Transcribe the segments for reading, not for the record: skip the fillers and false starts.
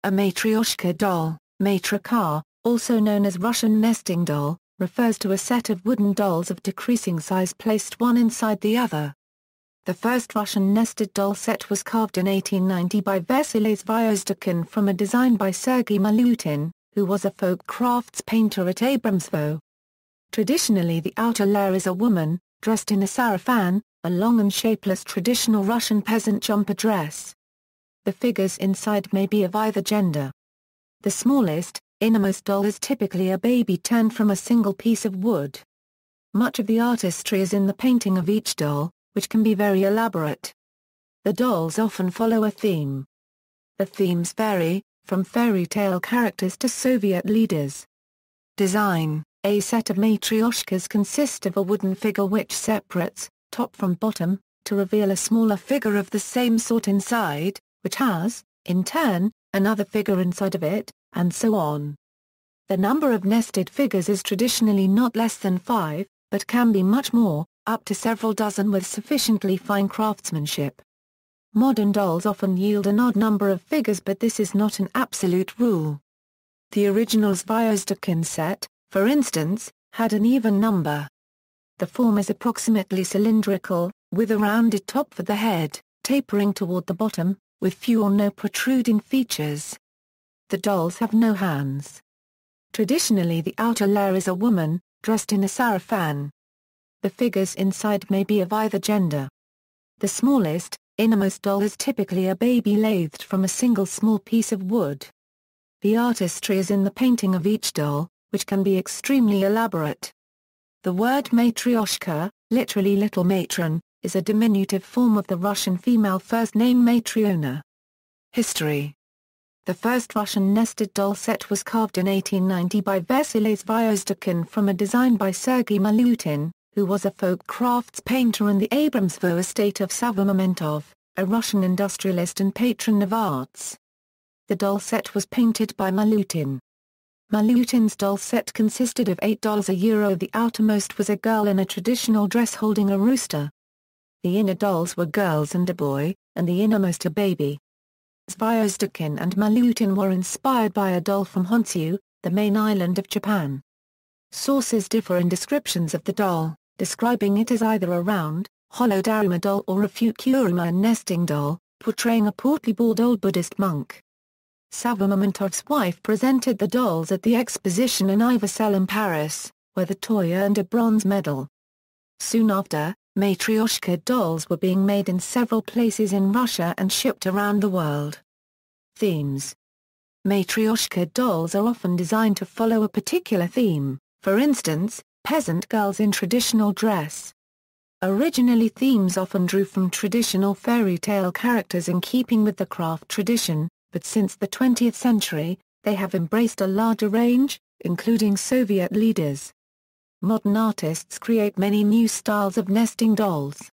A matryoshka doll, matrëška, also known as Russian nesting doll, refers to a set of wooden dolls of decreasing size placed one inside the other. The first Russian nested doll set was carved in 1890 by Vasily Zvyozdochkin from a design by Sergey Malyutin, who was a folk crafts painter at Abramtsevo. Traditionally, the outer layer is a woman, dressed in a sarafan, a long and shapeless traditional Russian peasant jumper dress. The figures inside may be of either gender. The smallest, innermost doll is typically a baby turned from a single piece of wood. Much of the artistry is in the painting of each doll, which can be very elaborate. The dolls often follow a theme. The themes vary, from fairy tale characters to Soviet leaders. Design: a set of matryoshkas consist of a wooden figure which separates, top from bottom, to reveal a smaller figure of the same sort inside, which has, in turn, another figure inside of it, and so on. The number of nested figures is traditionally not less than 5, but can be much more, up to several dozen with sufficiently fine craftsmanship. Modern dolls often yield an odd number of figures, but this is not an absolute rule. The original Zvyozdochkin set, for instance, had an even number. The form is approximately cylindrical, with a rounded top for the head, tapering toward the bottom, with few or no protruding features. The dolls have no hands. Traditionally, the outer layer is a woman, dressed in a sarafan. The figures inside may be of either gender. The smallest, innermost doll is typically a baby lathed from a single small piece of wood. The artistry is in the painting of each doll, which can be extremely elaborate. The word matryoshka, literally little matron, is a diminutive form of the Russian female first name Matryona. History: the first Russian nested doll set was carved in 1890 by Vasily Zvyozdochkin from a design by Sergey Malyutin, who was a folk crafts painter in the Abramtsevo estate of Abramtsevo, a Russian industrialist and patron of arts. The doll set was painted by Malyutin. Malyutin's doll set consisted of 8 dolls. The outermost was a girl in a traditional dress holding a rooster. The inner dolls were girls and a boy, and the innermost a baby. Zvyozdochkin and Malyutin were inspired by a doll from Honshu, the main island of Japan. Sources differ in descriptions of the doll, describing it as either a round, hollow daruma doll or a fukuruma nesting doll, portraying a portly bald old Buddhist monk. Abramtsevo's wife presented the dolls at the exposition in Ivry in Paris, where the toy earned a bronze medal. Soon after, matryoshka dolls were being made in several places in Russia and shipped around the world. Themes: matryoshka dolls are often designed to follow a particular theme, for instance, peasant girls in traditional dress. Originally, themes often drew from traditional fairy tale characters in keeping with the craft tradition, but since the 20th century, they have embraced a larger range, including Soviet leaders. Modern artists create many new styles of nesting dolls.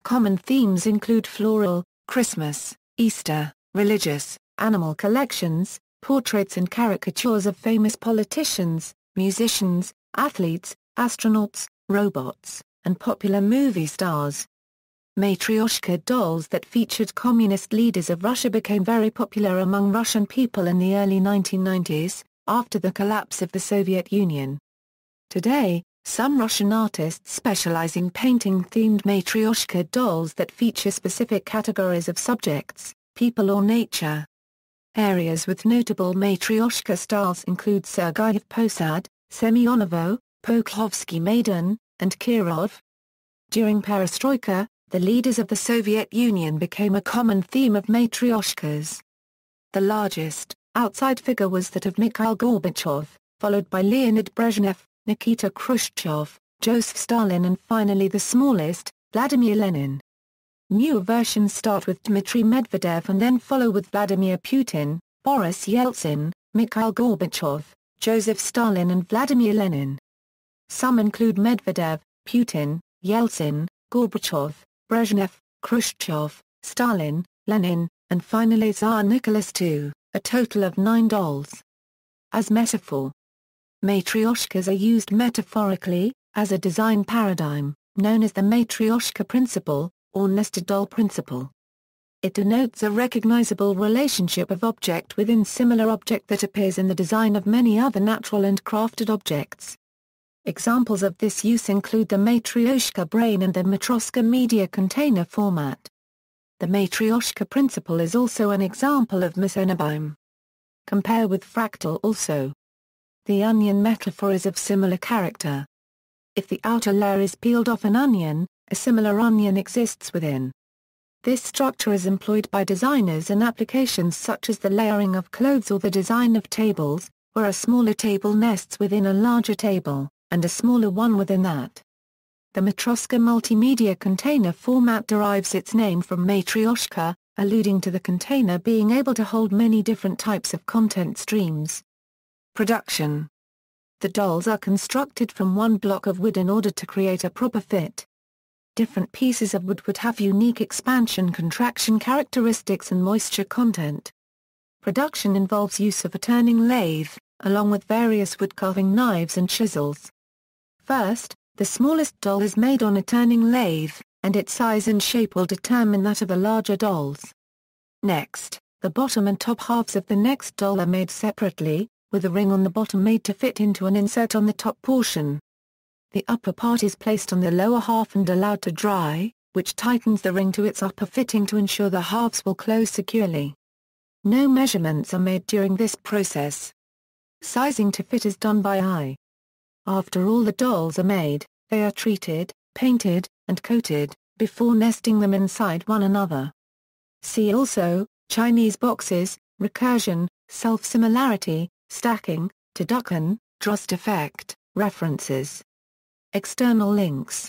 Common themes include floral, Christmas, Easter, religious, animal collections, portraits and caricatures of famous politicians, musicians, athletes, astronauts, robots, and popular movie stars. Matryoshka dolls that featured communist leaders of Russia became very popular among Russian people in the early 1990s, after the collapse of the Soviet Union. Today, some Russian artists specialize in painting themed matryoshka dolls that feature specific categories of subjects, people or nature. Areas with notable matryoshka styles include Sergey Posad, Semyonovo, Pokrovsky Maidan, and Kirov. During Perestroika, the leaders of the Soviet Union became a common theme of matryoshkas. The largest, outside figure was that of Mikhail Gorbachev, followed by Leonid Brezhnev, Nikita Khrushchev, Joseph Stalin and finally the smallest, Vladimir Lenin. Newer versions start with Dmitry Medvedev and then follow with Vladimir Putin, Boris Yeltsin, Mikhail Gorbachev, Joseph Stalin and Vladimir Lenin. Some include Medvedev, Putin, Yeltsin, Gorbachev, Brezhnev, Khrushchev, Stalin, Lenin, and finally Tsar Nicholas II, a total of 9 dolls. As metaphor, matryoshkas are used metaphorically, as a design paradigm, known as the matryoshka principle, or nested doll principle. It denotes a recognizable relationship of object within similar object that appears in the design of many other natural and crafted objects. Examples of this use include the Matryoshka brain and the matrëška media container format. The Matryoshka principle is also an example of misonabime. Compare with fractal also. The onion metaphor is of similar character. If the outer layer is peeled off an onion, a similar onion exists within. This structure is employed by designers in applications such as the layering of clothes or the design of tables, where a smaller table nests within a larger table, and a smaller one within that. The matrëška multimedia container format derives its name from Matryoshka, alluding to the container being able to hold many different types of content streams. Production. The dolls are constructed from one block of wood in order to create a proper fit. Different pieces of wood would have unique expansion-contraction characteristics and moisture content. Production involves use of a turning lathe, along with various wood-carving knives and chisels. First, the smallest doll is made on a turning lathe, and its size and shape will determine that of the larger dolls. Next, the bottom and top halves of the next doll are made separately, with a ring on the bottom made to fit into an insert on the top portion. The upper part is placed on the lower half and allowed to dry, which tightens the ring to its upper fitting to ensure the halves will close securely. No measurements are made during this process. Sizing to fit is done by eye. After all the dolls are made, they are treated, painted, and coated, before nesting them inside one another. See also, Chinese boxes, recursion, self-similarity, stacking, Tadeuken, Drost effect, references. External links.